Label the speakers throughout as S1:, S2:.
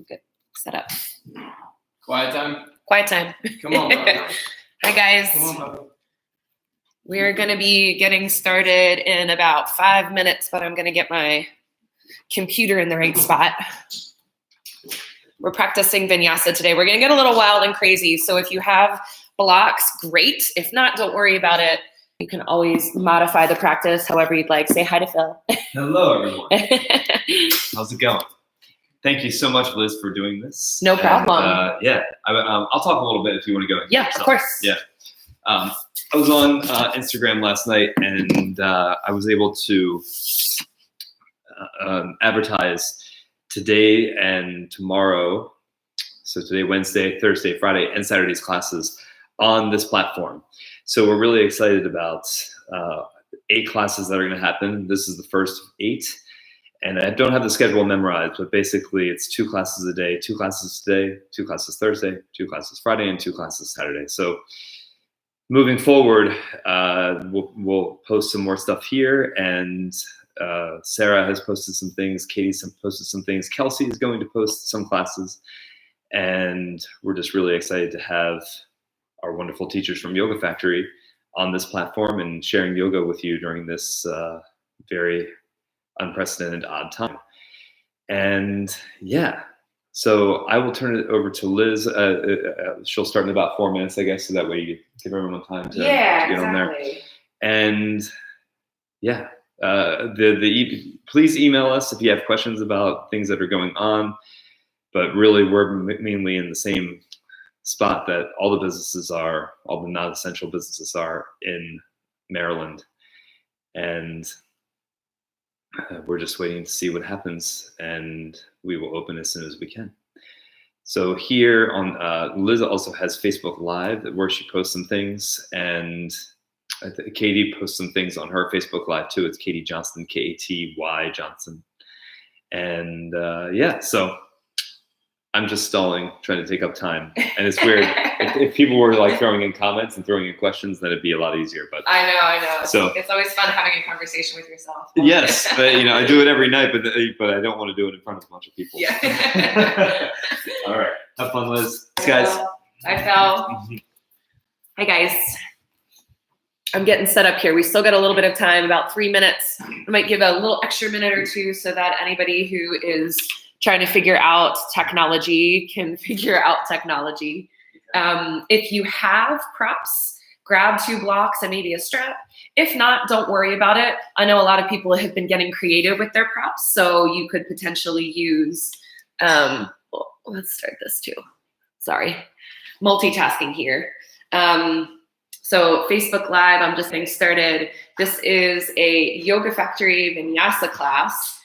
S1: Good. Set up.
S2: Quiet time.
S1: Quiet time.
S2: Come on, bro.
S1: Hi, guys.
S2: Come on, bro.
S1: We're going to be getting started in about 5 minutes, but I'm going to get my computer in the right spot. We're practicing Vinyasa today. We're going to get a little wild and crazy. So if you have blocks, great. If not, don't worry about it. You can always modify the practice however you'd like. Say hi to Phil.
S3: Hello, everyone. How's it going? Thank you so much, Liz, for doing this.
S1: No problem.
S3: I'll talk a little bit if you want to go.
S1: Yeah, of course.
S3: Yeah. I was on Instagram last night, and I was able to advertise today and tomorrow. So today, Wednesday, Thursday, Friday, and Saturday's classes on this platform. So we're really excited about 8 classes that are going to happen. This is the first of 8. And I don't have the schedule memorized, but basically it's 2 classes a day, 2 classes today, 2 classes Thursday, 2 classes Friday, and 2 classes Saturday. So moving forward, we'll post some more stuff here. And Sarah has posted some things. Katie's posted some things. Kelsey is going to post some classes. And we're just really excited to have our wonderful teachers from Yoga Factory on this platform and sharing yoga with you during this very unprecedented odd time. And yeah, so I will turn it over to Liz. She'll start in about 4 minutes, I guess, so that way you give everyone time to get on there. And yeah, please email us if you have questions about things that are going on. But really, we're mainly in the same spot that all the businesses are, all the non-essential businesses are in Maryland. And we're just waiting to see what happens, and we will open as soon as we can. So here on, Liz also has Facebook Live where she posts some things, and Katie posts some things on her Facebook Live too. It's Katie Johnston, Katy Johnson. And yeah, so I'm just stalling, trying to take up time. And it's weird. if people were like throwing in comments and throwing in questions, then it'd be a lot easier. But
S1: I know.
S3: So
S1: it's always fun having a conversation with yourself.
S3: Yes, but I do it every night, but I don't want to do it in front of a bunch of people.
S1: Yeah.
S3: All right. Have fun, Liz. Thanks, guys.
S1: Hi, Phil. Hi, guys. I'm getting set up here. We still got a little bit of time, about 3 minutes. I might give a little extra minute or two so that anybody who is trying to figure out technology can figure out technology. If you have props, grab 2 blocks and maybe a strap. If not, don't worry about it. I know a lot of people have been getting creative with their props, so you could potentially use, let's start this too. Sorry, multitasking here. So Facebook Live, I'm just getting started. This is a Yoga Factory Vinyasa class.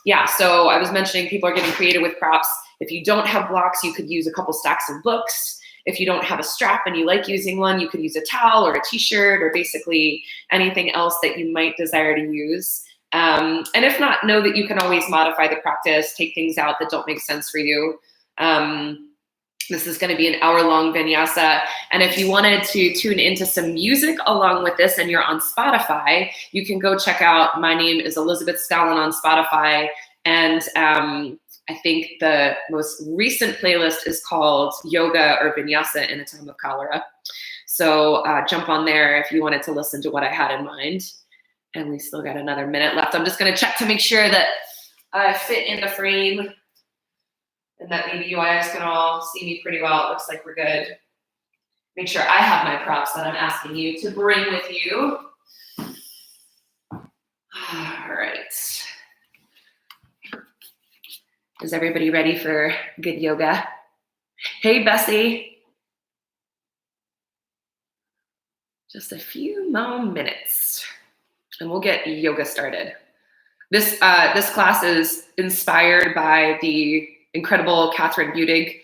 S1: Yeah, so I was mentioning people are getting creative with props. If you don't have blocks, you could use a couple stacks of books. If you don't have a strap and you like using one, you could use a towel or a t-shirt or basically anything else that you might desire to use. And if not, know that you can always modify the practice, take things out that don't make sense for you. This is going to be an hour-long vinyasa. And if you wanted to tune into some music along with this and you're on Spotify, you can go check out My Name is Elizabeth Scallon on Spotify. And I think the most recent playlist is called Yoga or Vinyasa in a Time of Cholera. So jump on there if you wanted to listen to what I had in mind. And we still got another minute left. I'm just going to check to make sure that I fit in the frame, and that maybe you guys can all see me pretty well. It looks like we're good. Make sure I have my props that I'm asking you to bring with you. All right. Is everybody ready for good yoga? Hey, Bessie. Just a few more minutes and we'll get yoga started. This class is inspired by the incredible Catherine Budig.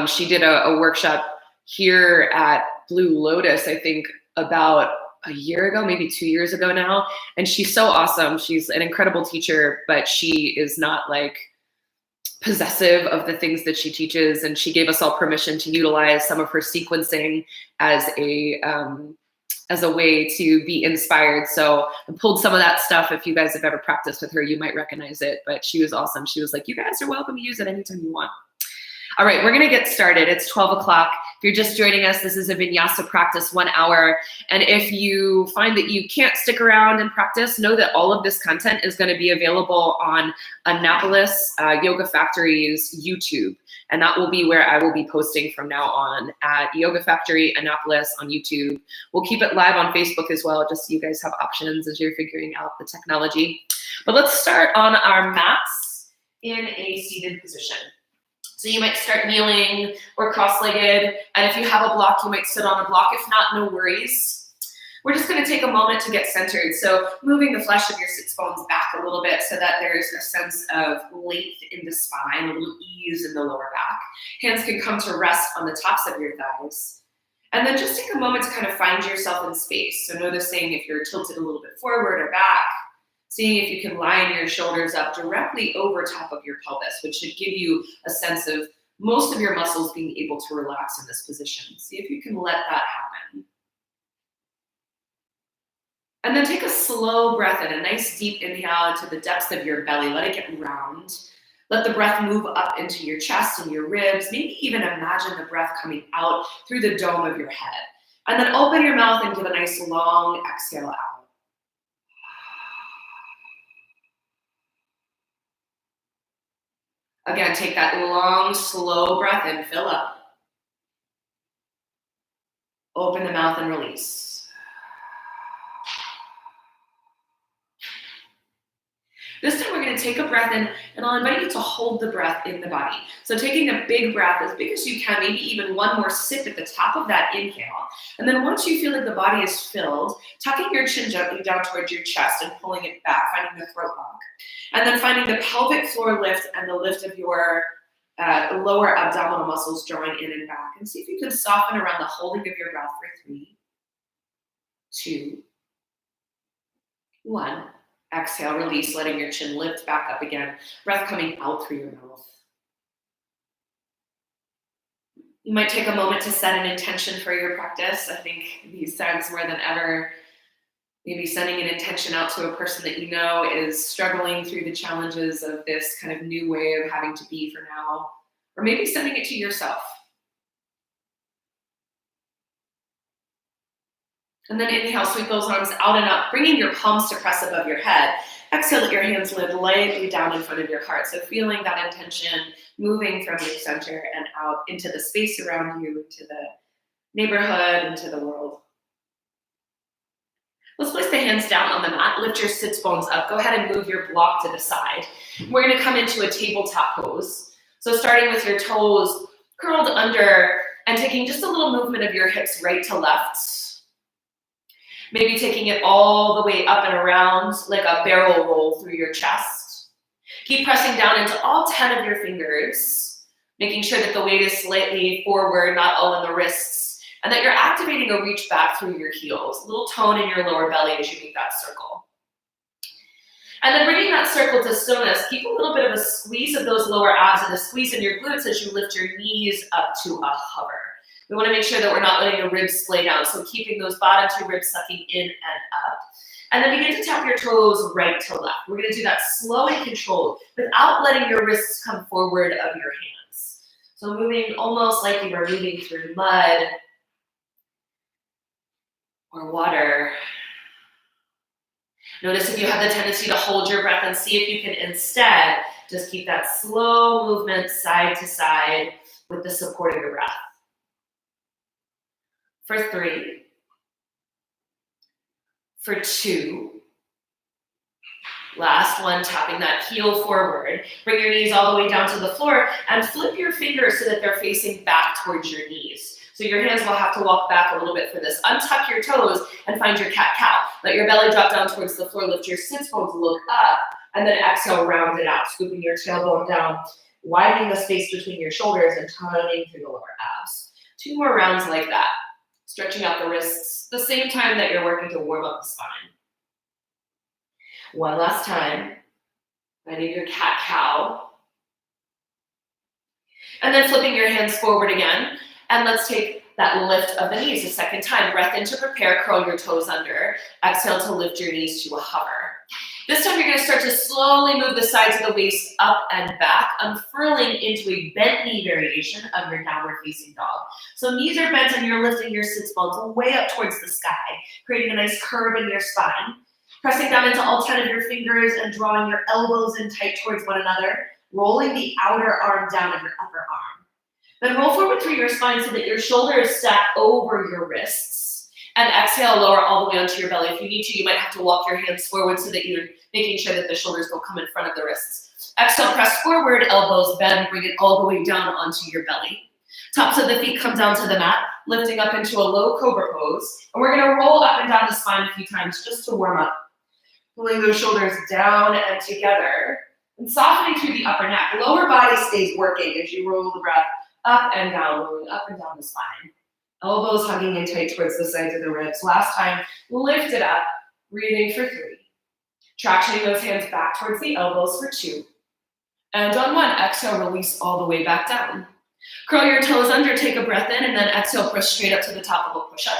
S1: She did a workshop here at Blue Lotus, I think about a year ago, maybe 2 years ago now. And she's so awesome. She's an incredible teacher, but she is not like possessive of the things that she teaches. And she gave us all permission to utilize some of her sequencing as a as a way to be inspired. So I pulled some of that stuff. If you guys have ever practiced with her, you might recognize it, but she was awesome. She was like, you guys are welcome to use it anytime you want. All right, we're gonna get started. It's 12 o'clock. If you're just joining us, this is a Vinyasa practice, 1 hour. And if you find that you can't stick around and practice, know that all of this content is gonna be available on Annapolis Yoga Factory's YouTube. And that will be where I will be posting from now on at Yoga Factory Annapolis on YouTube. We'll keep it live on Facebook as well, just so you guys have options as you're figuring out the technology. But let's start on our mats in a seated position. So you might start kneeling or cross-legged, and if you have a block, you might sit on a block. If not, no worries. We're just gonna take a moment to get centered. So moving the flesh of your sits bones back a little bit so that there's a sense of length in the spine, a little ease in the lower back. Hands can come to rest on the tops of your thighs. And then just take a moment to kind of find yourself in space. So noticing if you're tilted a little bit forward or back, seeing if you can line your shoulders up directly over top of your pelvis, which should give you a sense of most of your muscles being able to relax in this position. See if you can let that happen. And then take a slow breath in, a nice deep inhale into the depths of your belly. Let it get round. Let the breath move up into your chest and your ribs. Maybe even imagine the breath coming out through the dome of your head. And then open your mouth and give a nice long exhale out. Again, take that long, slow breath in, fill up. Open the mouth and release. This time we're gonna take a breath in, and I'll invite you to hold the breath in the body. So taking a big breath, as big as you can, maybe even one more sip at the top of that inhale. And then once you feel like the body is filled, tucking your chin gently down towards your chest and pulling it back, finding the throat lock. And then finding the pelvic floor lift and the lift of your lower abdominal muscles drawing in and back. And see if you can soften around the holding of your breath for 3, 2, 1. Exhale, release, letting your chin lift back up again. Breath coming out through your mouth. You might take a moment to set an intention for your practice. I think these times more than ever, maybe sending an intention out to a person that you know is struggling through the challenges of this kind of new way of having to be for now, or maybe sending it to yourself. And then inhale, sweep those arms out and up, bringing your palms to press above your head. Exhale, let your hands lift lightly down in front of your heart. So feeling that intention moving from your center and out into the space around you, into the neighborhood, into the world. Let's place the hands down on the mat. Lift your sits bones up. Go ahead and move your block to the side. We're gonna come into a tabletop pose. So starting with your toes curled under and taking just a little movement of your hips right to left. Maybe taking it all the way up and around like a barrel roll through your chest. Keep pressing down into all 10 of your fingers, making sure that the weight is slightly forward, not all in the wrists, and that you're activating a reach back through your heels. A little tone in your lower belly as you make that circle. And then bringing that circle to stillness, keep a little bit of a squeeze of those lower abs and a squeeze in your glutes as you lift your knees up to a hover. We want to make sure that we're not letting the ribs splay down. So keeping those bottom 2 ribs sucking in and up. And then begin to tap your toes right to left. We're going to do that slow and controlled without letting your wrists come forward of your hands. So moving almost like you are moving through mud or water. Notice if you have the tendency to hold your breath and see if you can instead just keep that slow movement side to side with the support of your breath. For 3, for 2, last one, tapping that heel forward. Bring your knees all the way down to the floor and flip your fingers so that they're facing back towards your knees. So your hands will have to walk back a little bit for this. Untuck your toes and find your cat-cow. Let your belly drop down towards the floor, lift your sits bones, look up, and then exhale, round it out, scooping your tailbone down, widening the space between your shoulders and toning through the lower abs. 2 more rounds like that. Stretching out the wrists, the same time that you're working to warm up the spine. One last time, finding your cat-cow. And then flipping your hands forward again. And let's take that lift of the knees a second time. Breath in to prepare, curl your toes under. Exhale to lift your knees to a hover. This time you're going to start to slowly move the sides of the waist up and back, unfurling into a bent knee variation of your downward facing dog. So knees are bent and you're lifting your sits bones way up towards the sky, creating a nice curve in your spine. Pressing down into all 10 of your fingers and drawing your elbows in tight towards one another, rolling the outer arm down of your upper arm. Then roll forward through your spine so that your shoulders stack over your wrists. And exhale, lower all the way onto your belly. If you need to, you might have to walk your hands forward so that you're making sure that the shoulders don't come in front of the wrists. Exhale, press forward, elbows bend, bring it all the way down onto your belly. Tops of the feet come down to the mat, lifting up into a low cobra pose. And we're gonna roll up and down the spine a few times just to warm up. Pulling those shoulders down and together, and softening through the upper neck. Lower body stays working as you roll the breath up and down, rolling up and down the spine. Elbows hugging in tight towards the sides of the ribs. Last time, lift it up, breathing for 3. Tractioning those hands back towards the elbows for 2. And on 1, exhale, release all the way back down. Curl your toes under, take a breath in, and then exhale, press straight up to the top of a push-up.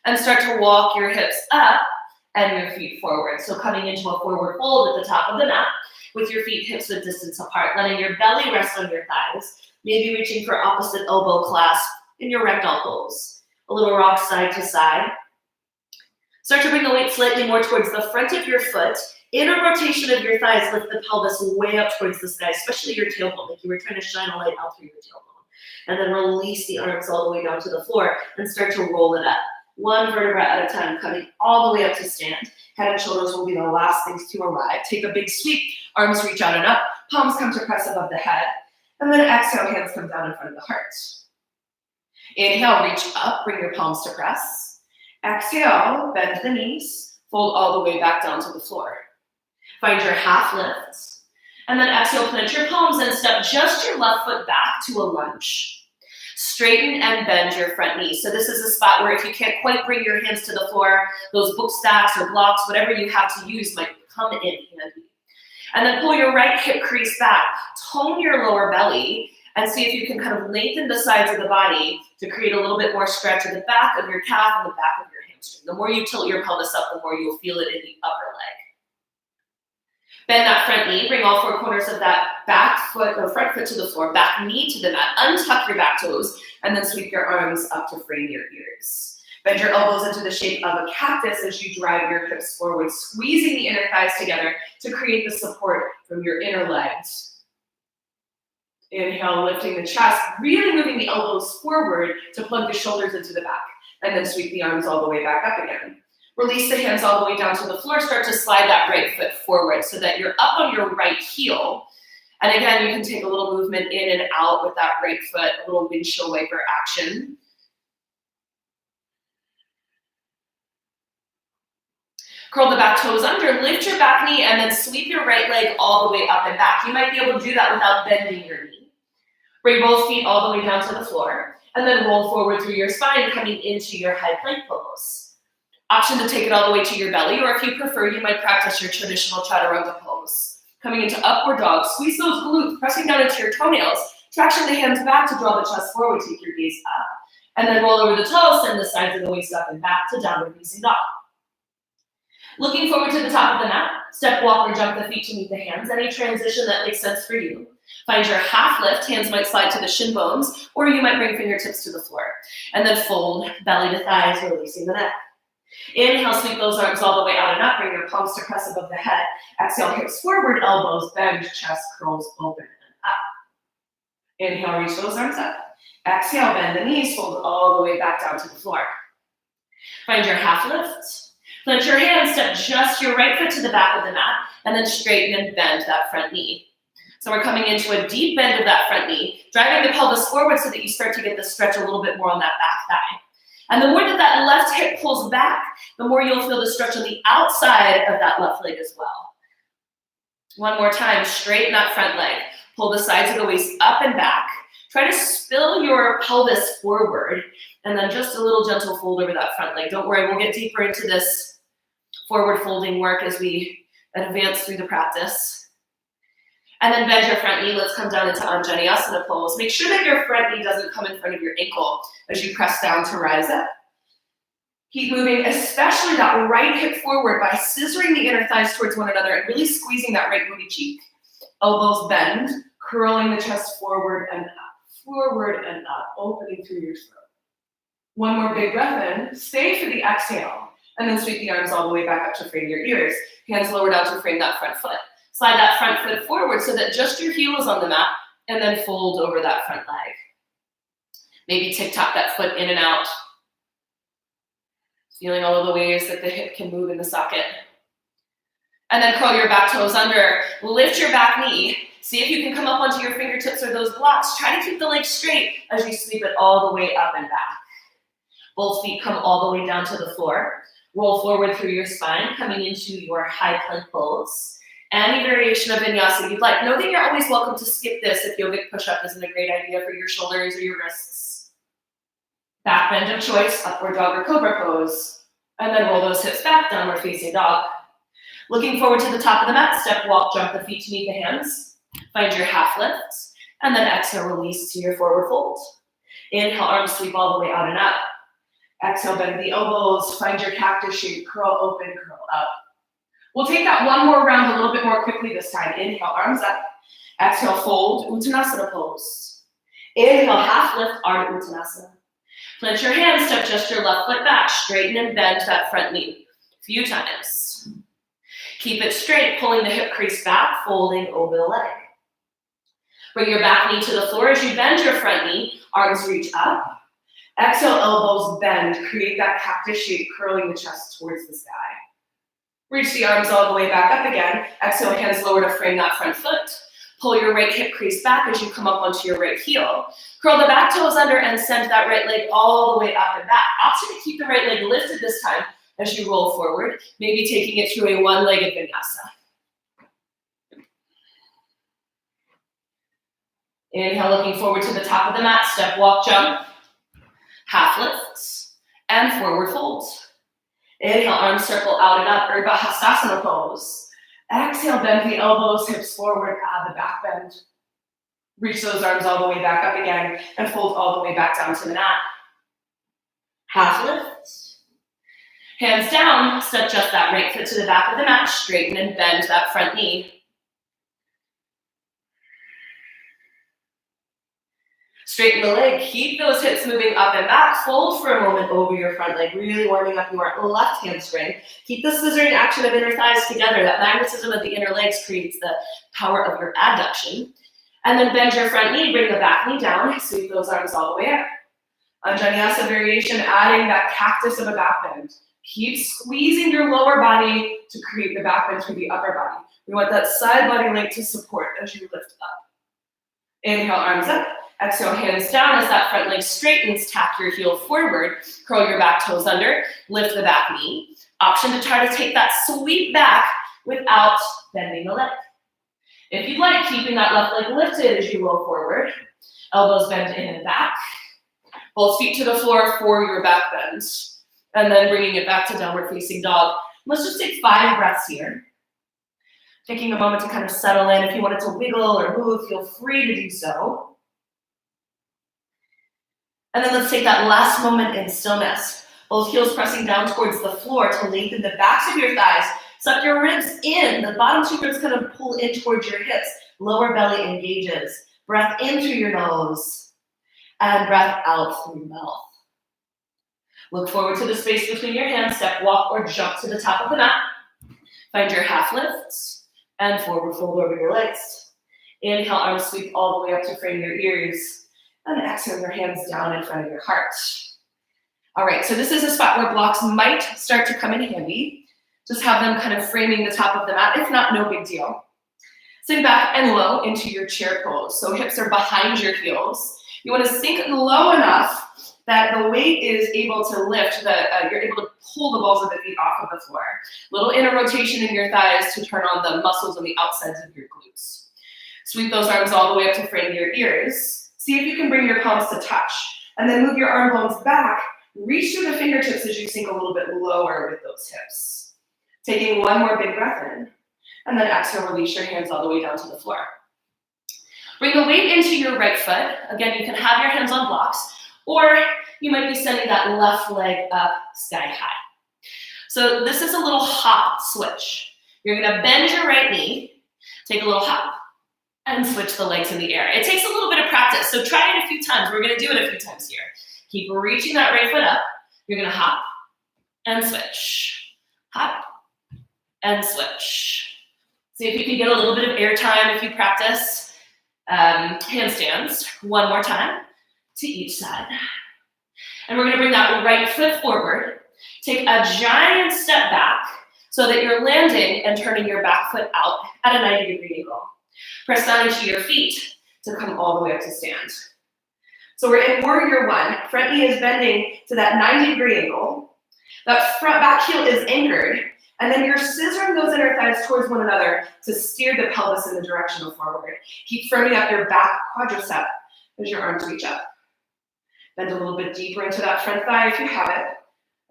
S1: And start to walk your hips up and your feet forward. So coming into a forward fold at the top of the mat with your feet hips width distance apart, letting your belly rest on your thighs, maybe reaching for opposite elbow clasp in your ragdoll pose. A little rock side to side. Start to bring the weight slightly more towards the front of your foot. In a rotation of your thighs, lift the pelvis way up towards the sky, especially your tailbone, like you were trying to shine a light out through your tailbone. And then release the arms all the way down to the floor and start to roll it up. 1 vertebra at a time, coming all the way up to stand. Head and shoulders will be the last things to arrive. Take a big sweep, arms reach out and up, palms come to press above the head. And then exhale, hands come down in front of the heart. Inhale, reach up, bring your palms to press. Exhale, bend the knees, fold all the way back down to the floor. Find your half lift. And then exhale, plant your palms and step just your left foot back to a lunge. Straighten and bend your front knee. So this is a spot where if you can't quite bring your hands to the floor, those book stacks or blocks, whatever you have to use might come in handy. And then pull your right hip crease back. Tone your lower belly and see if you can kind of lengthen the sides of the body to create a little bit more stretch in the back of your calf and the back of your hamstring. The more you tilt your pelvis up, the more you'll feel it in the upper leg. Bend that front knee, bring all 4 corners of that back foot or front foot to the floor, back knee to the mat, untuck your back toes, and then sweep your arms up to frame your ears. Bend your elbows into the shape of a cactus as you drive your hips forward, squeezing the inner thighs together to create the support from your inner legs. Inhale, lifting the chest, really moving the elbows forward to plug the shoulders into the back, and then sweep the arms all the way back up again. Release the hands all the way down to the floor. Start to slide that right foot forward so that you're up on your right heel. And again, you can take a little movement in and out with that right foot, a little windshield wiper action. Curl the back toes under, lift your back knee, and then sweep your right leg all the way up and back. You might be able to do that without bending your knee. Bring both feet all the way down to the floor, and then roll forward through your spine, coming into your high plank pose. Option to take it all the way to your belly, or if you prefer, you might practice your traditional chaturanga pose. Coming into upward dog, squeeze those glutes, pressing down into your toenails, traction the hands back to draw the chest forward, take your gaze up, and then roll over the toes, send the sides of the waist up and back to downward facing dog. Looking forward to the top of the mat, step, walk, or jump the feet to meet the hands. Any transition that makes sense for you. Find your half lift, hands might slide to the shin bones, or you might bring fingertips to the floor. And then fold, belly to thighs, releasing the neck. Inhale, sweep those arms all the way out and up, bring your palms to press above the head. Exhale, hips forward, elbows bend, chest curls open and up. Inhale, reach those arms up. Exhale, bend the knees, fold all the way back down to the floor. Find your half lift. Plant your hands, step just your right foot to the back of the mat, and then straighten and bend that front knee. So we're coming into a deep bend of that front knee, driving the pelvis forward so that you start to get the stretch a little bit more on that back thigh. And the more that that left hip pulls back, the more you'll feel the stretch on the outside of that left leg as well. One more time, straighten that front leg. Pull the sides of the waist up and back. Try to spill your pelvis forward, and then just a little gentle fold over that front leg. Don't worry, we'll get deeper into this forward folding work as we advance through the practice. And then bend your front knee. Let's come down into Vinyasa pose. Make sure that your front knee doesn't come in front of your ankle as you press down to rise up. Keep moving, especially that right hip forward by scissoring the inner thighs towards one another and really squeezing that right booty cheek. Elbows bend, curling the chest forward and up, opening through your throat. One more big breath in. Stay for the exhale. And then sweep the arms all the way back up to frame your ears. Hands lower down to frame that front foot. Slide that front foot forward so that just your heel is on the mat, and then fold over that front leg. Maybe tick-tock that foot in and out. Feeling all of the ways that the hip can move in the socket. And then curl your back toes under. Lift your back knee. See if you can come up onto your fingertips or those blocks. Try to keep the legs straight as you sweep it all the way up and back. Both feet come all the way down to the floor. Roll forward through your spine, coming into your high plank pose. Any variation of vinyasa you'd like. Know that you're always welcome to skip this if yogic push-up isn't a great idea for your shoulders or your wrists. Back bend of choice, upward dog or cobra pose. And then roll those hips back, downward facing dog. Looking forward to the top of the mat, step, walk, jump the feet to meet the hands. Find your half lift. And then exhale, release to your forward fold. Inhale, arms sweep all the way out and up. Exhale, bend the elbows, find your cactus shape, curl open, curl up. We'll take that one more round a little bit more quickly this time. Inhale, arms up. Exhale, fold, Uttanasana pose. Inhale, half lift, Ardha Uttanasana. Plant your hands, step just your left foot back, straighten and bend that front knee. A few times. Keep it straight, pulling the hip crease back, folding over the leg. Bring your back knee to the floor as you bend your front knee, arms reach up. Exhale, elbows bend, create that cactus shape, curling the chest towards the sky. Reach the arms all the way back up again. Exhale, hands lower to frame that front foot. Pull your right hip crease back as you come up onto your right heel. Curl the back toes under and send that right leg all the way up and back. Option to keep the right leg lifted this time as you roll forward, maybe taking it through a one-legged vinyasa. Inhale, looking forward to the top of the mat, step, walk, jump. Half lifts and forward folds. Inhale, arms circle out and up, Urdhva Hastasana pose. Exhale, bend the elbows, hips forward, add the back bend. Reach those arms all the way back up again and fold all the way back down to the mat. Half lift. Hands down, step just that right foot to the back of the mat, straighten and bend that front knee. Straighten the leg, keep those hips moving up and back. Fold for a moment over your front leg, really warming up your left hamstring. Keep the scissoring action of inner thighs together. That magnetism of the inner legs creates the power of your adduction. And then bend your front knee, bring the back knee down, sweep those arms all the way up. Vinyasa variation, adding that cactus of a back bend. Keep squeezing your lower body to create the back bend through the upper body. We want that side body length to support as you lift up. Inhale, arms up. Exhale, hands down as that front leg straightens, tap your heel forward, curl your back toes under, lift the back knee. Option to try to take that sweep back without bending the leg. If you'd like, keeping that left leg lifted as you roll forward, elbows bend in and back, both feet to the floor for your back bend, and then bringing it back to downward facing dog. Let's just take 5 breaths here. Taking a moment to kind of settle in. If you wanted to wiggle or move, feel free to do so. And then let's take that last moment in stillness. Both heels pressing down towards the floor to lengthen the backs of your thighs. Suck your ribs in. The bottom 2 ribs kind of pull in towards your hips. Lower belly engages. Breath in through your nose. And breath out through your mouth. Look forward to the space between your hands. Step, walk, or jump to the top of the mat. Find your half lifts. And forward fold over your legs. Inhale, arms sweep all the way up to frame your ears. And exhale your hands down in front of your heart. All right, so this is a spot where blocks might start to come in handy. Just have them kind of framing the top of the mat. If not, no big deal. Sink back and low into your chair pose. So hips are behind your heels. You want to sink low enough that the weight is able to lift, you're able to pull the balls of the feet off of the floor. Little inner rotation in your thighs to turn on the muscles on the outsides of your glutes. Sweep those arms all the way up to frame your ears. See if you can bring your palms to touch. And then move your arm bones back. Reach through the fingertips as you sink a little bit lower with those hips. Taking one more big breath in. And then exhale, release your hands all the way down to the floor. Bring the weight into your right foot. Again, you can have your hands on blocks, or you might be sending that left leg up sky high. So this is a little hop switch. You're gonna bend your right knee, take a little hop, and switch the legs in the air. It takes a little bit of practice, so try it a few times. We're gonna do it a few times here. Keep reaching that right foot up. You're gonna hop and switch. Hop and switch. See if you can get a little bit of air time if you practice handstands. One more time to each side. And we're gonna bring that right foot forward. Take a giant step back so that you're landing and turning your back foot out at a 90-degree angle. Press down into your feet to come all the way up to stand. So we're in warrior one. Front knee is bending to that 90-degree angle. That front back heel is anchored. And then you're scissoring those inner thighs towards one another to steer the pelvis in the direction of forward. Keep firming up your back quadricep as your arms reach up. Bend a little bit deeper into that front thigh if you have it.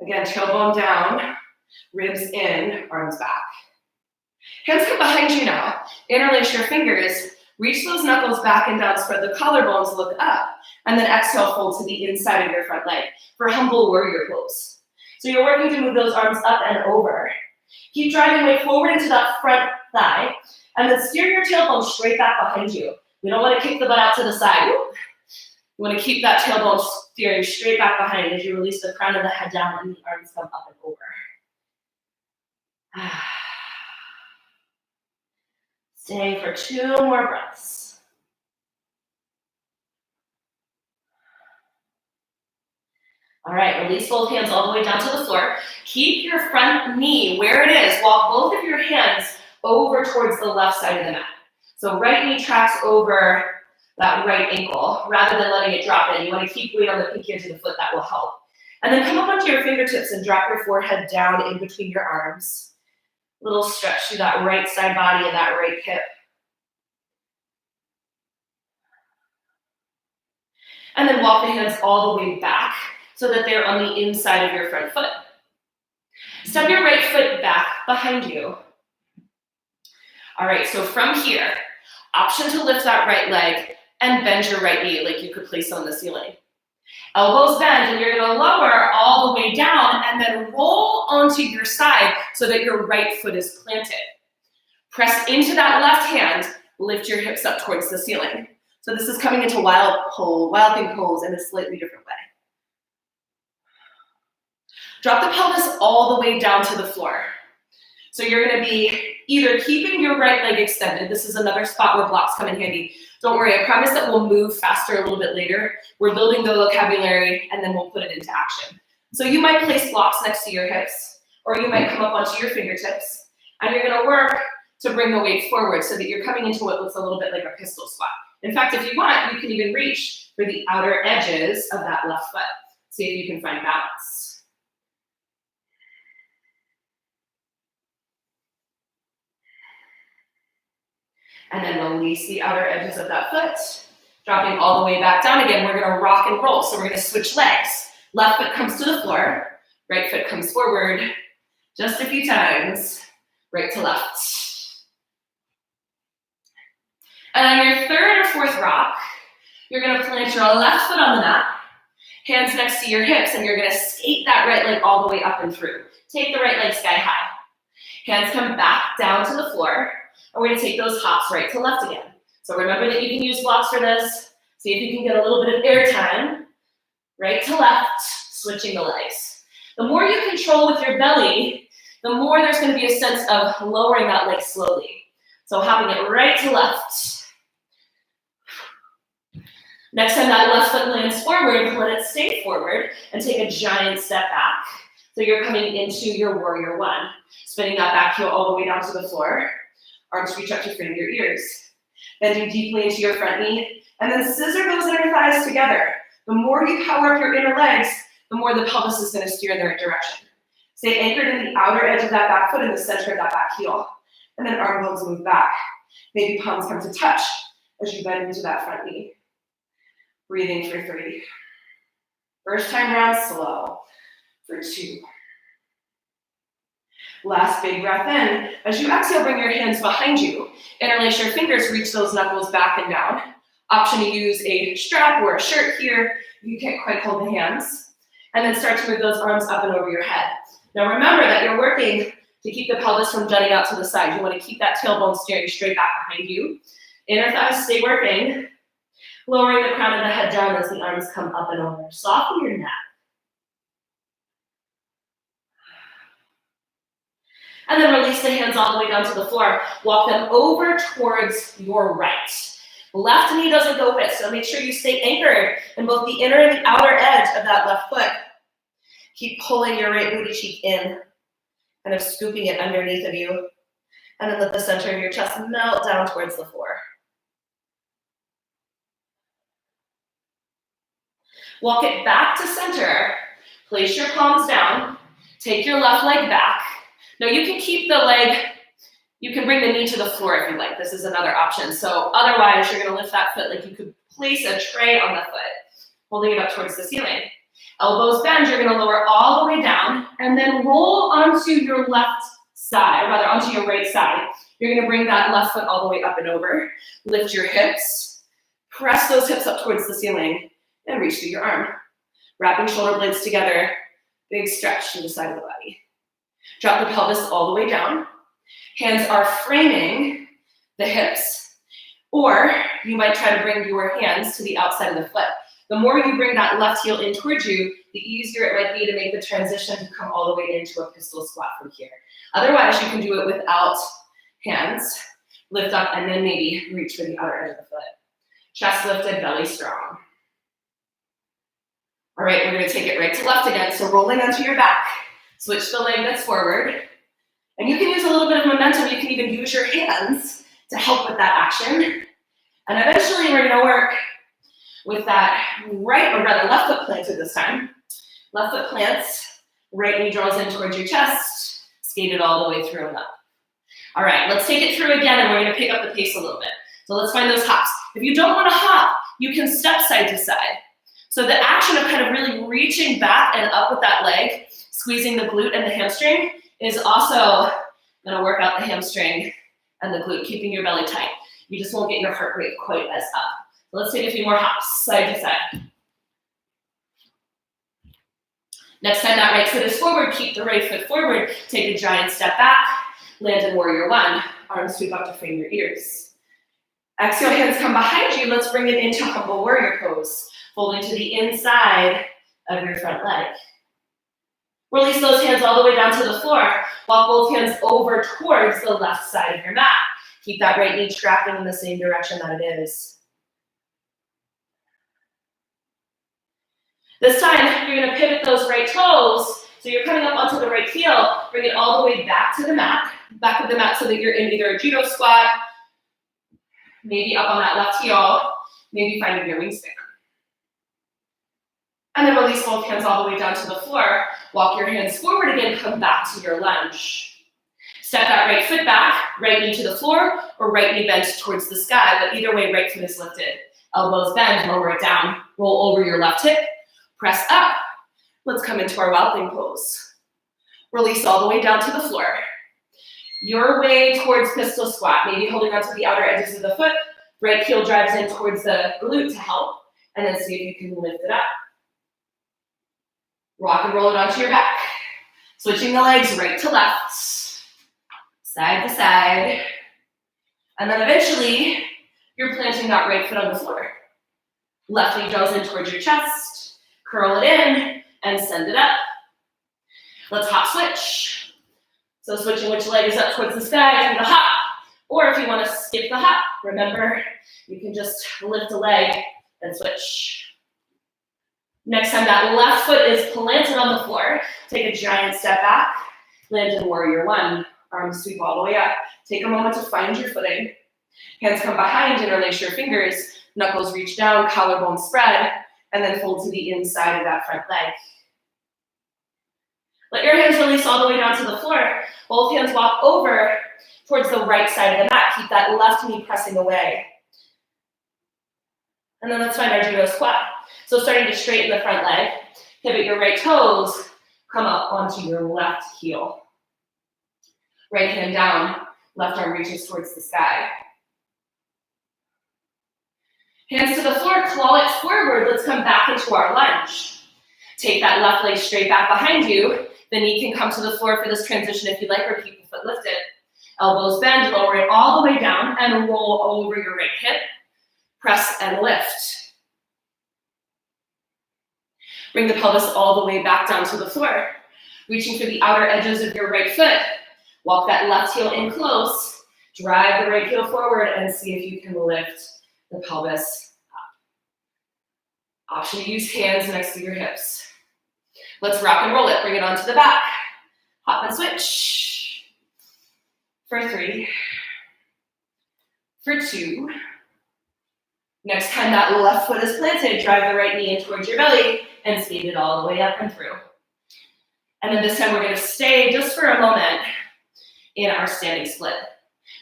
S1: Again, tailbone down, ribs in, arms back. Hands come behind you now. Interlace your fingers. Reach those knuckles back and down. Spread the collarbones, look up. And then exhale, fold to the inside of your front leg for humble warrior pose. So you're working to move those arms up and over. Keep driving weight forward into that front thigh. And then steer your tailbone straight back behind you. We don't want to kick the butt out to the side. You want to keep that tailbone steering straight back behind as you release the crown of the head down and the arms come up and over. Stay for 2 more breaths. All right, release both hands all the way down to the floor. Keep your front knee where it is. Walk both of your hands over towards the left side of the mat. So right knee tracks over that right ankle rather than letting it drop in. You want to keep weight on the pinky edge of the foot. That will help. And then come up onto your fingertips and drop your forehead down in between your arms. Little stretch through that right side body and that right hip. And then walk the hands all the way back so that they're on the inside of your front foot. Step your right foot back behind you. All right, so from here, option to lift that right leg and bend your right knee like you could place on the ceiling. Elbows bend, and you're gonna lower all the way down and then roll onto your side so that your right foot is planted. Press into that left hand, lift your hips up towards the ceiling. So this is coming into wild thing pose in a slightly different way. Drop the pelvis all the way down to the floor. So you're gonna be either keeping your right leg extended. This is another spot where blocks come in handy. Don't worry, I promise that we'll move faster a little bit later. We're building the vocabulary and then we'll put it into action. So you might place blocks next to your hips, or you might come up onto your fingertips, and you're gonna work to bring the weight forward so that you're coming into what looks a little bit like a pistol squat. In fact, if you want, you can even reach for the outer edges of that left foot. See if you can find balance. And then release the outer edges of that foot, dropping all the way back down again. We're gonna rock and roll. So we're gonna switch legs. Left foot comes to the floor, right foot comes forward, just a few times, right to left. And on your third or fourth rock, you're gonna plant your left foot on the mat, hands next to your hips, and you're gonna skate that right leg all the way up and through. Take the right leg sky high. Hands come back down to the floor. And we're gonna take those hops right to left again. So remember that you can use blocks for this. See if you can get a little bit of air time. Right to left, switching the legs. The more you control with your belly, the more there's gonna be a sense of lowering that leg slowly. So hopping it right to left. Next time that left foot lands forward, let it stay forward and take a giant step back. So you're coming into your warrior one. Spinning that back heel all the way down to the floor. Arms reach up to frame your ears. Bending deeply into your front knee, and then scissor those inner thighs together. The more you power up your inner legs, the more the pelvis is gonna steer in the right direction. Stay anchored in the outer edge of that back foot in the center of that back heel. And then arm bones move back. Maybe palms come to touch as you bend into that front knee. Breathing for 3. First time round, slow. For 2. Last big breath in. As you exhale, bring your hands behind you. Interlace your fingers, reach those knuckles back and down. Option to use a strap or a shirt here if you can't quite hold the hands. And then start to move those arms up and over your head. Now remember that you're working to keep the pelvis from jutting out to the side. You want to keep that tailbone staring straight back behind you. Inner thighs stay working. Lowering the crown of the head down as the arms come up and over. Soften your neck. And then release the hands all the way down to the floor. Walk them over towards your right. Left knee doesn't go with, so make sure you stay anchored in both the inner and the outer edge of that left foot. Keep pulling your right booty cheek in, kind of scooping it underneath of you. And then let the center of your chest melt down towards the floor. Walk it back to center. Place your palms down. Take your left leg back. Now you can keep the leg, you can bring the knee to the floor if you like. This is another option. So otherwise, you're going to lift that foot like you could place a tray on the foot, holding it up towards the ceiling. Elbows bend, you're going to lower all the way down and then roll onto your left side, or rather onto your right side. You're going to bring that left foot all the way up and over. Lift your hips. Press those hips up towards the ceiling and reach through your arm. Wrapping shoulder blades together. Big stretch to the side of the body. Drop the pelvis all the way down. Hands are framing the hips. Or you might try to bring your hands to the outside of the foot. The more you bring that left heel in towards you, the easier it might be to make the transition to come all the way into a pistol squat from here. Otherwise, you can do it without hands. Lift up and then maybe reach for the outer edge of the foot. Chest lifted, belly strong. All right, we're gonna take it right to left again. So rolling onto your back. Switch the leg that's forward. And you can use a little bit of momentum. You can even use your hands to help with that action. And eventually we're gonna work with that right, or rather left foot planted this time. Left foot plants, right knee draws in towards your chest, skate it all the way through and up. All right, let's take it through again and we're gonna pick up the pace a little bit. So let's find those hops. If you don't wanna hop, you can step side to side. So the action of kind of really reaching back and up with that leg, squeezing the glute and the hamstring is also gonna work out the hamstring and the glute, keeping your belly tight. You just won't get your heart rate quite as up. So let's take a few more hops, side to side. Next time that right foot is forward, keep the right foot forward. Take a giant step back, land in warrior one. Arms sweep up to frame your ears. Exhale, hands come behind you. Let's bring it into humble warrior pose. Folding to the inside of your front leg. Release those hands all the way down to the floor. Walk both hands over towards the left side of your mat. Keep that right knee tracking in the same direction that it is. This time, you're gonna pivot those right toes. So you're coming up onto the right heel. Bring it all the way back to the mat, back of the mat so that you're in either a judo squat, maybe up on that left heel, maybe finding your wingspan. And then release both hands all the way down to the floor. Walk your hands forward again, come back to your lunge. Step that right foot back, right knee to the floor, or right knee bent towards the sky, but either way, right foot is lifted. Elbows bend, lower it down, roll over your left hip, press up. Let's come into our wild thing pose. Release all the way down to the floor. Your way towards pistol squat, maybe holding onto the outer edges of the foot. Right heel drives in towards the glute to help, and then see if you can lift it up. Rock and roll it onto your back. Switching the legs right to left, side to side. And then eventually, you're planting that right foot on the floor. Left knee draws in towards your chest, curl it in, and send it up. Let's hop switch. So switching which leg is up towards the sky through the hop. Or if you want to skip the hop, remember, you can just lift a leg and switch. Next time that left foot is planted on the floor, take a giant step back, land in warrior one, arms sweep all the way up. Take a moment to find your footing. Hands come behind, interlace your fingers, knuckles reach down, collarbone spread, and then fold to the inside of that front leg. Let your hands release all the way down to the floor. Both hands walk over towards the right side of the mat. Keep that left knee pressing away. And then let's find our judo squat. So starting to straighten the front leg, pivot your right toes, come up onto your left heel. Right hand down, left arm reaches towards the sky. Hands to the floor, claw it forward. Let's come back into our lunge. Take that left leg straight back behind you. The knee can come to the floor for this transition if you'd like, or keep the foot lifted. Elbows bend, lower it all the way down and roll over your right hip. Press and lift. Bring the pelvis all the way back down to the floor. Reaching for the outer edges of your right foot. Walk that left heel in close. Drive the right heel forward and see if you can lift the pelvis up. Option to use hands next to your hips. Let's rock and roll it. Bring it onto the back. Hop and switch. For 3. For 2. Next time that left foot is planted, drive the right knee in towards your belly and skate it all the way up and through. And then this time we're going to stay just for a moment in our standing split.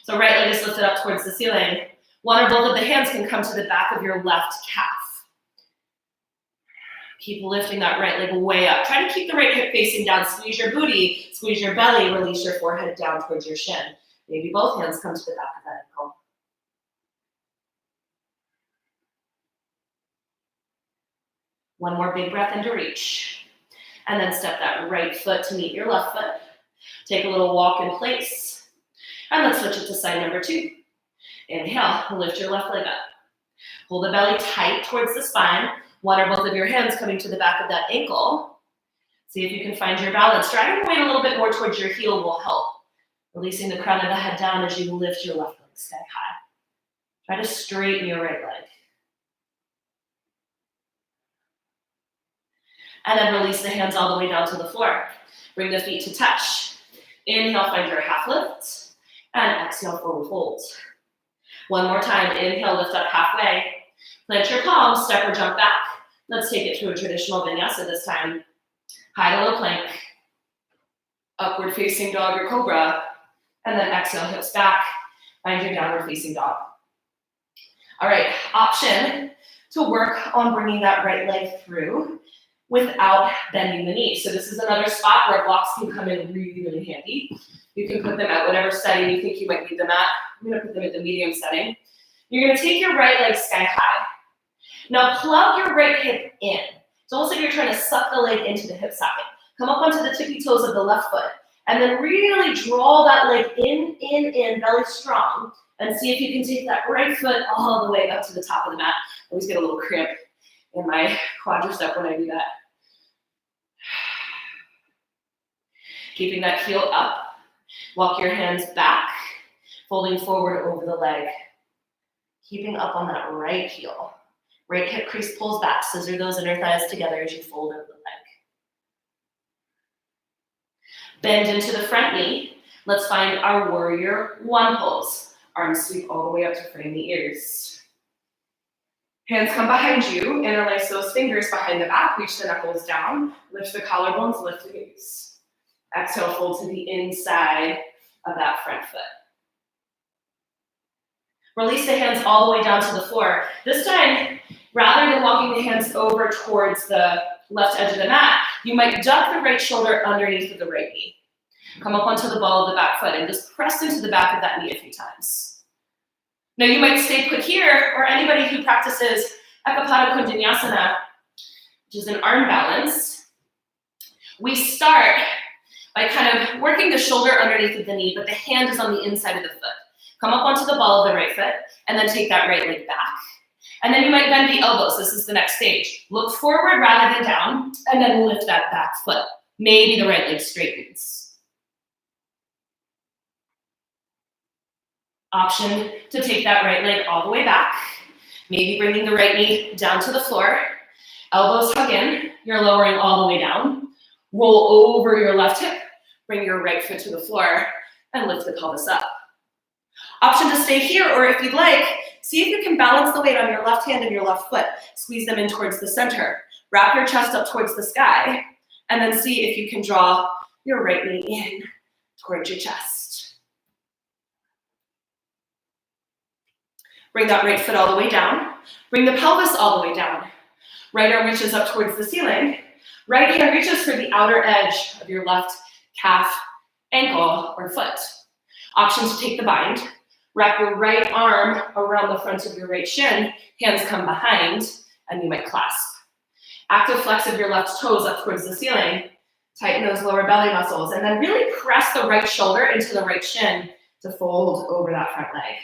S1: So right leg is lifted up towards the ceiling. One or both of the hands can come to the back of your left calf. Keep lifting that right leg way up. Try to keep the right hip facing down. Squeeze your booty, squeeze your belly, release your forehead down towards your shin. Maybe both hands come to the back of that ankle. One more big breath into reach. And then step that right foot to meet your left foot. Take a little walk in place. And let's switch it to side number 2. Inhale, lift your left leg up. Hold the belly tight towards the spine. One or both of your hands coming to the back of that ankle. See if you can find your balance. Driving the weight a little bit more towards your heel will help. Releasing the crown of the head down as you lift your left leg sky high. Try to straighten your right leg. And then release the hands all the way down to the floor. Bring the feet to touch. Inhale, find your half lift. And exhale, forward fold. One more time. Inhale, lift up halfway. Plant your palms, step or jump back. Let's take it to a traditional vinyasa this time. High to low plank. Upward facing dog or cobra. And then exhale, hips back. Find your downward facing dog. All right, option to work on bringing that right leg through without bending the knee. So this is another spot where blocks can come in really, really handy. You can put them at whatever setting you think you might need them at. I'm gonna put them at the medium setting. You're gonna take your right leg sky high. Now plug your right hip in. It's almost like you're trying to suck the leg into the hip socket. Come up onto the tippy toes of the left foot. And then really draw that leg in, belly strong. And see if you can take that right foot all the way up to the top of the mat. I always get a little cramp in my quadricep when I do that. Keeping that heel up. Walk your hands back, folding forward over the leg. Keeping up on that right heel. Right hip crease pulls back. Scissor those inner thighs together as you fold over the leg. Bend into the front knee. Let's find our warrior 1 pose. Arms sweep all the way up to frame the ears. Hands come behind you. Interlace those fingers behind the back. Reach the knuckles down. Lift the collarbones, lift the knees. Exhale, fold to the inside of that front foot. Release the hands all the way down to the floor. This time, rather than walking the hands over towards the left edge of the mat, you might duck the right shoulder underneath of the right knee. Come up onto the ball of the back foot and just press into the back of that knee a few times. Now you might stay put here, or anybody who practices Ekapada Kundanyasana, which is an arm balance. We start by kind of working the shoulder underneath of the knee, but the hand is on the inside of the foot. Come up onto the ball of the right foot, and then take that right leg back. And then you might bend the elbows. This is the next stage. Look forward rather than down, and then lift that back foot. Maybe the right leg straightens. Option to take that right leg all the way back. Maybe bringing the right knee down to the floor. Elbows hug in. You're lowering all the way down. Roll over your left hip. Bring your right foot to the floor and lift the pelvis up. Option to stay here, or if you'd like, see if you can balance the weight on your left hand and your left foot. Squeeze them in towards the center. Wrap your chest up towards the sky, and then see if you can draw your right knee in towards your chest. Bring that right foot all the way down. Bring the pelvis all the way down. Right arm reaches up towards the ceiling. Right hand reaches for the outer edge of your left calf, ankle, or foot. Option to take the bind. Wrap your right arm around the front of your right shin, hands come behind, and you might clasp. Active flex of your left toes up towards the ceiling. Tighten those lower belly muscles, and then really press the right shoulder into the right shin to fold over that front leg.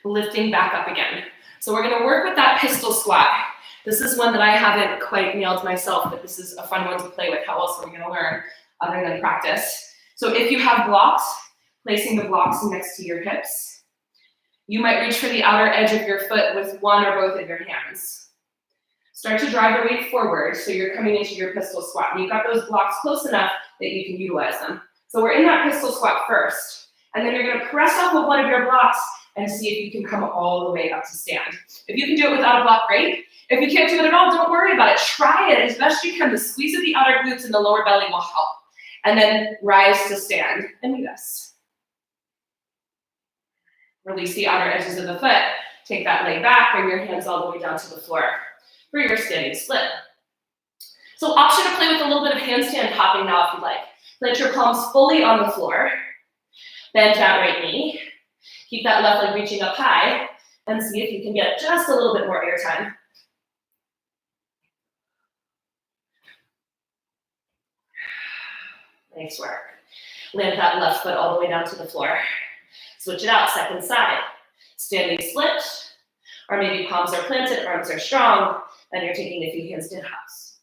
S1: Lifting back up again. So we're gonna work with that pistol squat. This is one that I haven't quite nailed myself, but this is a fun one to play with. How else are we gonna learn other than practice? So if you have blocks, placing the blocks next to your hips. You might reach for the outer edge of your foot with one or both of your hands. Start to drive the weight forward so you're coming into your pistol squat. And you've got those blocks close enough that you can utilize them. So we're in that pistol squat first, and then you're gonna press off of one of your blocks and see if you can come all the way up to stand. If you can do it without a block, great. If you can't do it at all, don't worry about it. Try it as best you can. The squeeze of the outer glutes and the lower belly will help. And then rise to stand and meet us. Release the outer edges of the foot. Take that leg back, bring your hands all the way down to the floor for your standing split. So option to play with a little bit of handstand hopping now if you'd like. Plant your palms fully on the floor. Bend that right knee. Keep that left leg reaching up high and see if you can get just a little bit more air time. Nice work. Land that left foot all the way down to the floor. Switch it out, second side. Standing split, or maybe palms are planted, arms are strong, and you're taking a few handstand hops.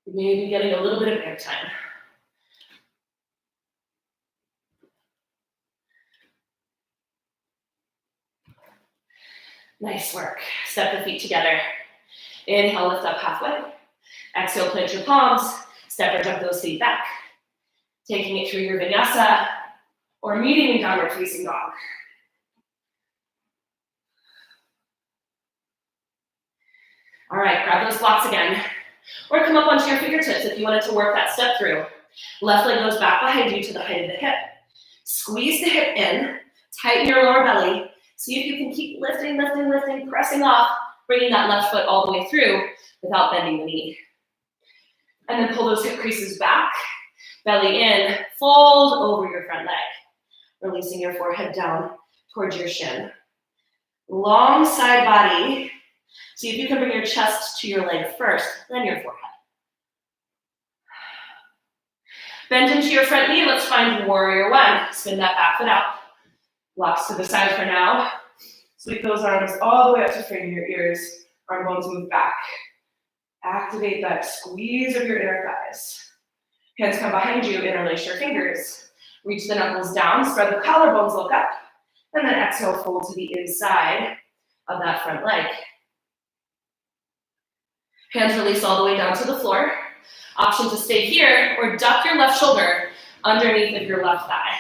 S1: Maybe getting a little bit of air time. Nice work. Step the feet together. Inhale, lift up halfway. Exhale, plant your palms. Step or jump those feet back. Taking it through your vinyasa or meeting in downward facing dog. All right, grab those blocks again. Or come up onto your fingertips if you wanted to work that step through. Left leg goes back behind you to the height of the hip. Squeeze the hip in, tighten your lower belly. See if you can keep lifting, lifting, lifting, pressing off, bringing that left foot all the way through without bending the knee. And then pull those hip creases back, belly in, fold over your front leg, releasing your forehead down towards your shin. Long side body. See if you can bring your chest to your leg first, then your forehead. Bend into your front knee. Let's find warrior one. Spin that back foot out. Blocks to the side for now. Sweep those arms all the way up to frame your ears. Arm bones move back. Activate that squeeze of your inner thighs. Hands come behind you, interlace your fingers. Reach the knuckles down, spread the collarbones, look up. And then exhale, fold to the inside of that front leg. Hands release all the way down to the floor. Option to stay here or duck your left shoulder underneath of your left thigh.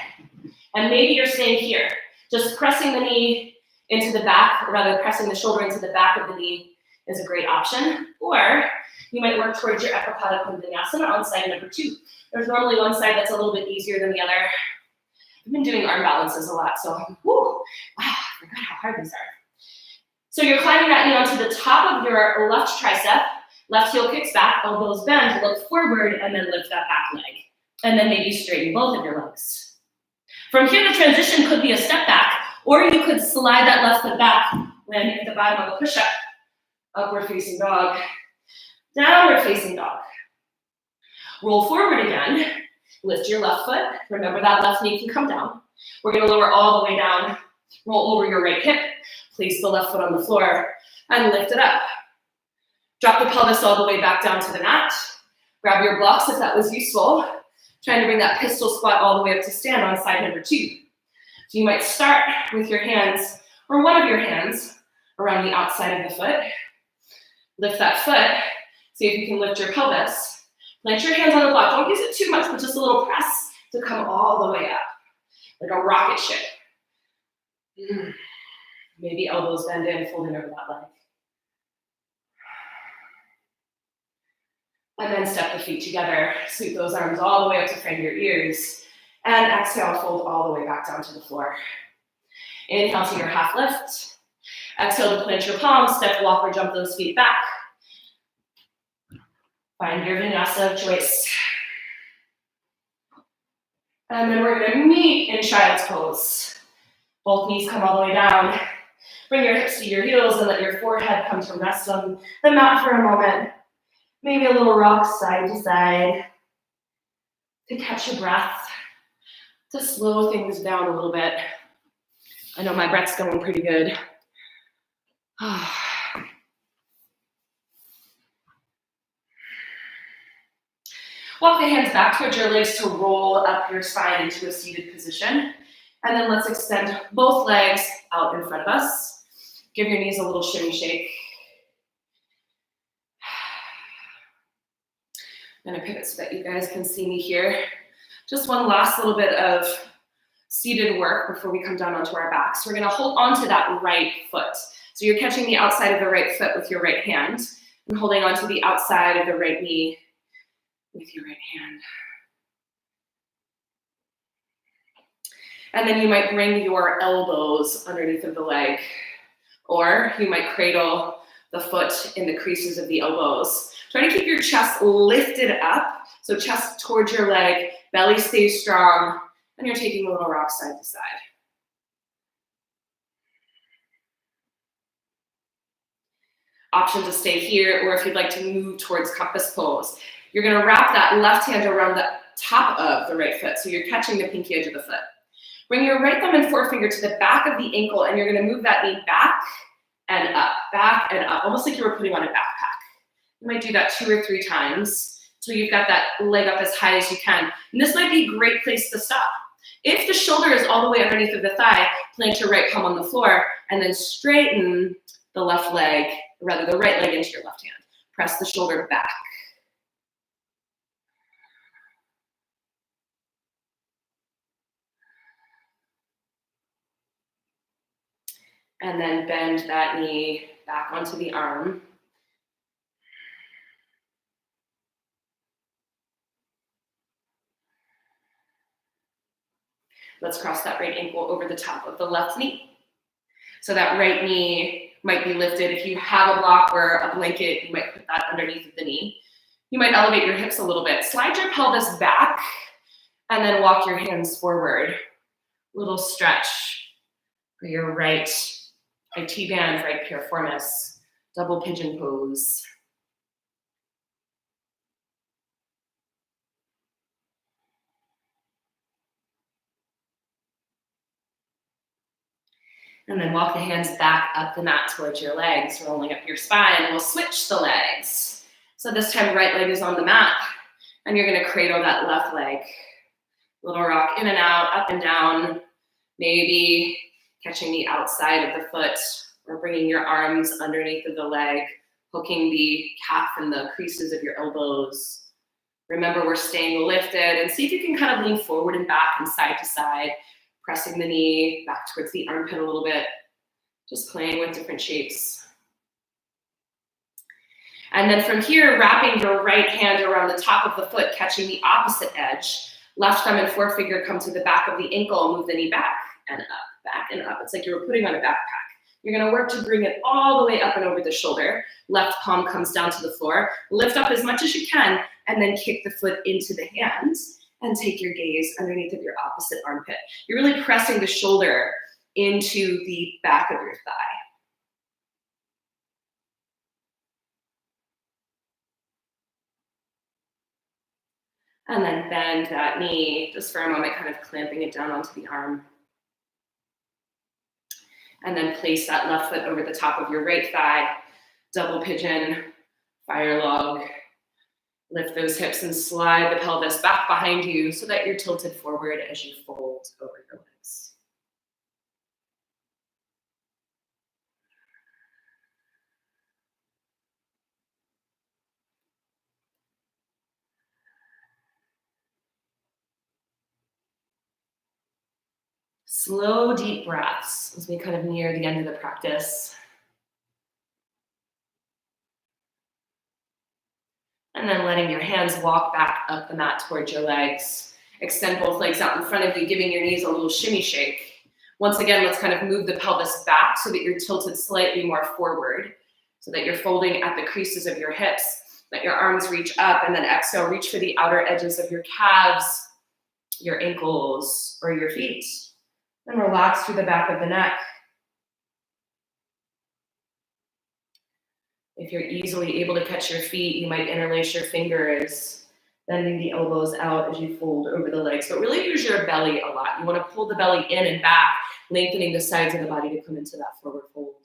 S1: And maybe you're staying here, just pressing the knee into the back, or rather pressing the shoulder into the back of the knee is a great option. Or you might work towards your Ekapada Vinyasa on side number 2. There's normally one side that's a little bit easier than the other. I've been doing arm balances a lot, so wow, I forgot how hard these are. So you're climbing that knee onto the top of your left tricep, left heel kicks back, elbows bend, look forward, and then lift that back leg. And then maybe straighten both of your legs. From here, the transition could be a step back, or you could slide that left foot back, landing at the bottom of a push-up. Upward facing dog, downward facing dog. Roll forward again, lift your left foot. Remember that left knee can come down. We're gonna lower all the way down, roll over your right hip, place the left foot on the floor, and lift it up. Drop the pelvis all the way back down to the mat. Grab your blocks if that was useful. Trying to bring that pistol squat all the way up to stand on side number 2. So you might start with your hands, or one of your hands, around the outside of the foot. Lift that foot. See if you can lift your pelvis. Plant your hands on the block. Don't use it too much, but just a little press to come all the way up, like a rocket ship. Maybe elbows bend in, folding over that leg. And then step the feet together. Sweep those arms all the way up to frame your ears. And exhale, fold all the way back down to the floor. Inhale to your half lift. Exhale to plant your palms, step, walk, or jump those feet back. Find your vinyasa of choice. And then we're gonna meet in child's pose. Both knees come all the way down. Bring your hips to your heels and let your forehead come to rest on the mat for a moment. Maybe a little rock side to side. To catch your breath. To slow things down a little bit. I know my breath's going pretty good. Walk the hands back towards your legs to roll up your spine into a seated position. And then let's extend both legs out in front of us. Give your knees a little shimmy shake. I'm gonna pivot so that you guys can see me here. Just one last little bit of seated work before we come down onto our backs. We're gonna hold onto that right foot. So you're catching the outside of the right foot with your right hand and holding onto the outside of the right knee with your right hand. And then you might bring your elbows underneath of the leg, or you might cradle the foot in the creases of the elbows. Try to keep your chest lifted up, so chest towards your leg, belly stays strong, and you're taking a little rock side to side. Option to stay here, or if you'd like to move towards compass pose. You're gonna wrap that left hand around the top of the right foot, so you're catching the pinky edge of the foot. Bring your right thumb and forefinger to the back of the ankle, and you're gonna move that knee back and up, almost like you were putting on a backpack. You might do that 2 or 3 times till you've got that leg up as high as you can. And this might be a great place to stop. If the shoulder is all the way underneath of the thigh, plant your right palm on the floor, and then straighten the left leg, or rather the right leg into your left hand. Press the shoulder back. And then bend that knee back onto the arm. Let's cross that right ankle over the top of the left knee. So that right knee might be lifted. If you have a block or a blanket, you might put that underneath of the knee. You might elevate your hips a little bit. Slide your pelvis back and then walk your hands forward. Little stretch for your right IT band, right piriformis, double pigeon pose. And then walk the hands back up the mat towards your legs, rolling up your spine, and we'll switch the legs. So this time, right leg is on the mat, and you're gonna cradle that left leg. Little rock in and out, up and down, maybe catching the outside of the foot, or bringing your arms underneath of the leg, hooking the calf and the creases of your elbows. Remember, we're staying lifted, and see if you can kind of lean forward and back and side to side, pressing the knee back towards the armpit a little bit, just playing with different shapes. And then from here, wrapping your right hand around the top of the foot, catching the opposite edge. Left thumb and forefinger come to the back of the ankle, move the knee back and up, back and up. It's like you were putting on a backpack. You're gonna work to bring it all the way up and over the shoulder. Left palm comes down to the floor. Lift up as much as you can, and then kick the foot into the hands and take your gaze underneath of your opposite armpit. You're really pressing the shoulder into the back of your thigh. And then bend that knee just for a moment, kind of clamping it down onto the arm. And then place that left foot over the top of your right thigh, double pigeon, fire log. Lift those hips and slide the pelvis back behind you so that you're tilted forward as you fold over your legs. Slow, deep breaths as we kind of near the end of the practice. And then letting your hands walk back up the mat towards your legs. Extend both legs out in front of you, giving your knees a little shimmy shake. Once again, let's kind of move the pelvis back so that you're tilted slightly more forward, so that you're folding at the creases of your hips. Let your arms reach up, and then exhale, reach for the outer edges of your calves, your ankles, or your feet. And relax through the back of the neck. If you're easily able to catch your feet, you might interlace your fingers, bending the elbows out as you fold over the legs. But really use your belly a lot. You want to pull the belly in and back, lengthening the sides of the body to come into that forward fold.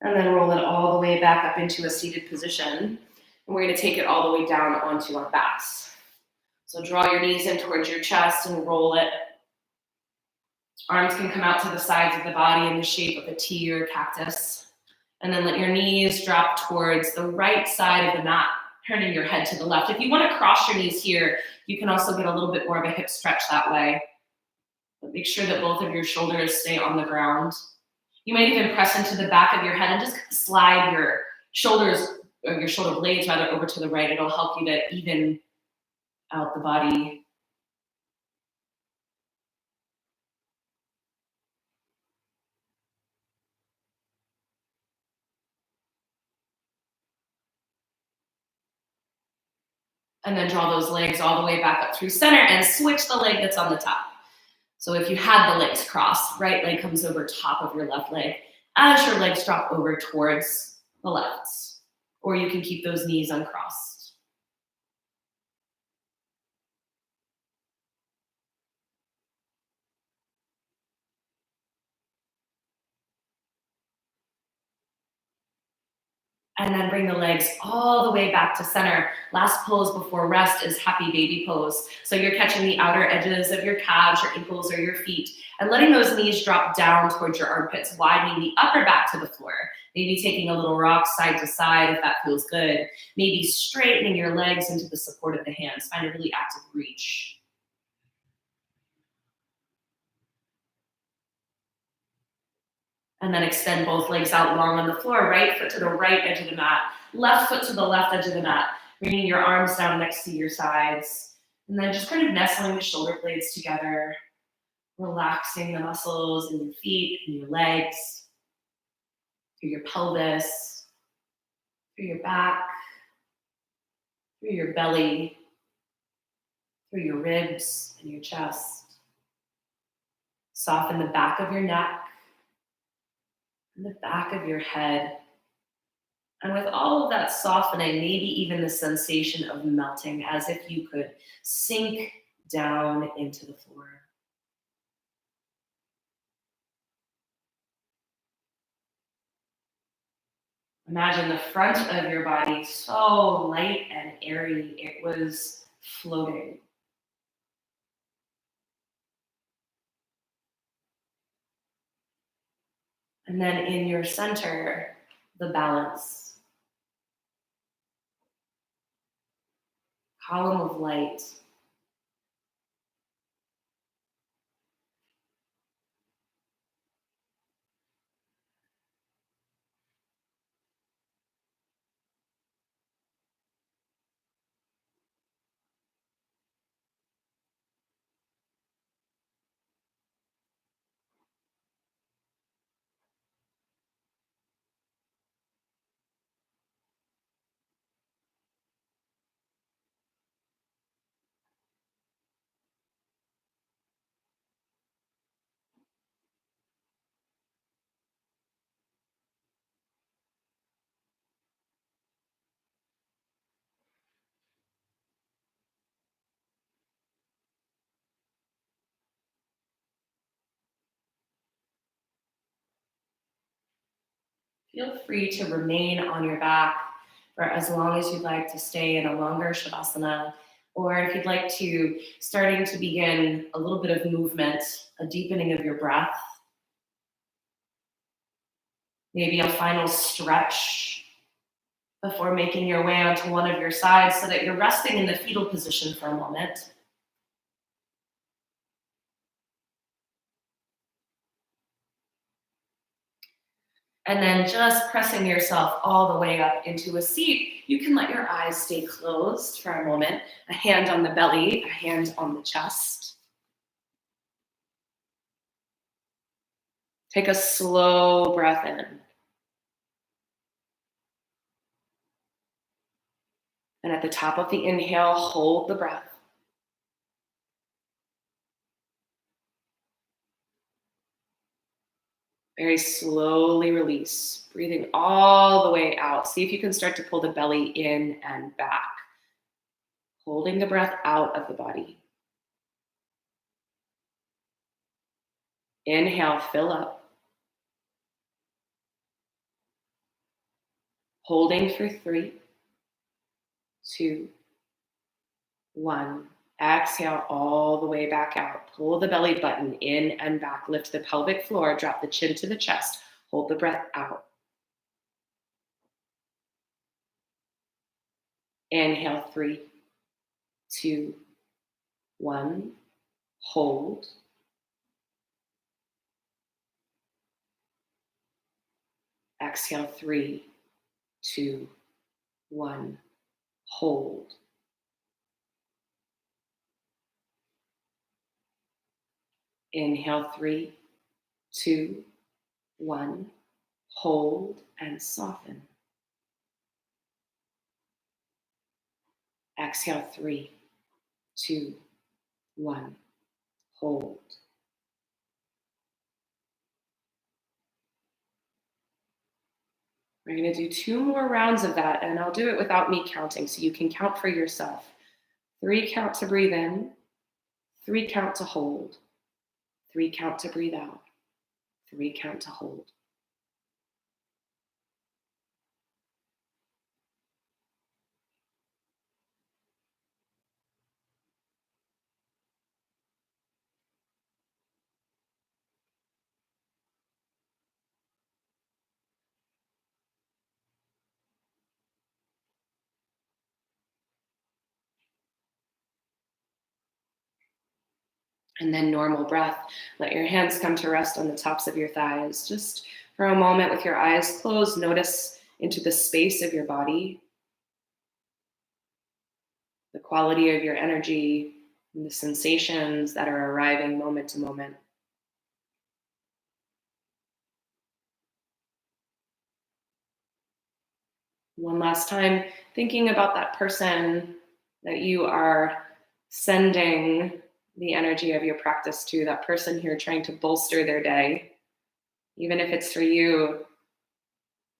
S1: And then roll it all the way back up into a seated position. And we're going to take it all the way down onto our backs. So draw your knees in towards your chest and roll it. Arms can come out to the sides of the body in the shape of a T or a cactus. And then let your knees drop towards the right side of the mat, turning your head to the left. If you want to cross your knees here, you can also get a little bit more of a hip stretch that way. But make sure that both of your shoulders stay on the ground. You might even press into the back of your head and just slide your shoulders, or your shoulder blades rather, over to the right. It'll help you to even out the body. And then draw those legs all the way back up through center and switch the leg that's on the top. So if you had the legs crossed, right leg comes over top of your left leg as your legs drop over towards the left. Or you can keep those knees uncrossed. And then bring the legs all the way back to center. Last pose before rest is happy baby pose. So you're catching the outer edges of your calves, your ankles, or your feet, and letting those knees drop down towards your armpits, widening the upper back to the floor. Maybe taking a little rock side to side if that feels good. Maybe straightening your legs into the support of the hands. Find a really active reach. And then extend both legs out long on the floor, right foot to the right edge of the mat, left foot to the left edge of the mat, bringing your arms down next to your sides. And then just kind of nestling the shoulder blades together, relaxing the muscles in your feet and your legs, through your pelvis, through your back, through your belly, through your ribs and your chest. Soften the back of your neck, and the back of your head. And with all of that softening, maybe even the sensation of melting, as if you could sink down into the floor. Imagine the front of your body so light and airy, it was floating. And then in your center, the balance. Column of light. Feel free to remain on your back for as long as you'd like to stay in a longer Shavasana, or if you'd like to, starting to begin a little bit of movement, a deepening of your breath, maybe a final stretch before making your way onto one of your sides so that you're resting in the fetal position for a moment. And then just pressing yourself all the way up into a seat, you can let your eyes stay closed for a moment. A hand on the belly, a hand on the chest. Take a slow breath in. And at the top of the inhale, hold the breath. Very slowly release, breathing all the way out. See if you can start to pull the belly in and back, holding the breath out of the body. Inhale, fill up. Holding for 3, 2, 1. Exhale all the way back out. Pull the belly button in and back. Lift the pelvic floor. Drop the chin to the chest. Hold the breath out. Inhale, 3, 2, 1. Hold. Exhale, 3, 2, 1. Hold. Inhale, 3, 2, 1. Hold and soften. Exhale, 3, 2, 1. Hold. We're going to do 2 more rounds of that, and I'll do it without me counting, so you can count for yourself. 3 count to breathe in, 3 count to hold, 3 count to breathe out, 3 count to hold. And then normal breath. Let your hands come to rest on the tops of your thighs. Just for a moment with your eyes closed, notice into the space of your body, the quality of your energy, and the sensations that are arriving moment to moment. One last time, thinking about that person that you are sending the energy of your practice to, that person here trying to bolster their day, even if it's for you,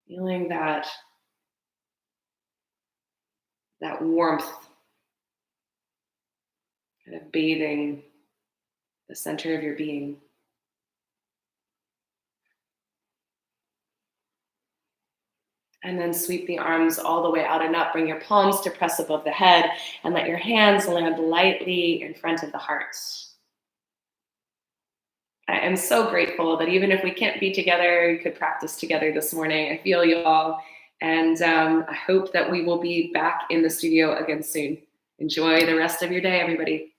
S1: feeling that warmth, kind of bathing the center of your being. And then sweep the arms all the way out and up. Bring your palms to press above the head and let your hands land lightly in front of the heart. I am so grateful that even if we can't be together, you could practice together this morning. I feel you all. And I hope that we will be back in the studio again soon. Enjoy the rest of your day, everybody.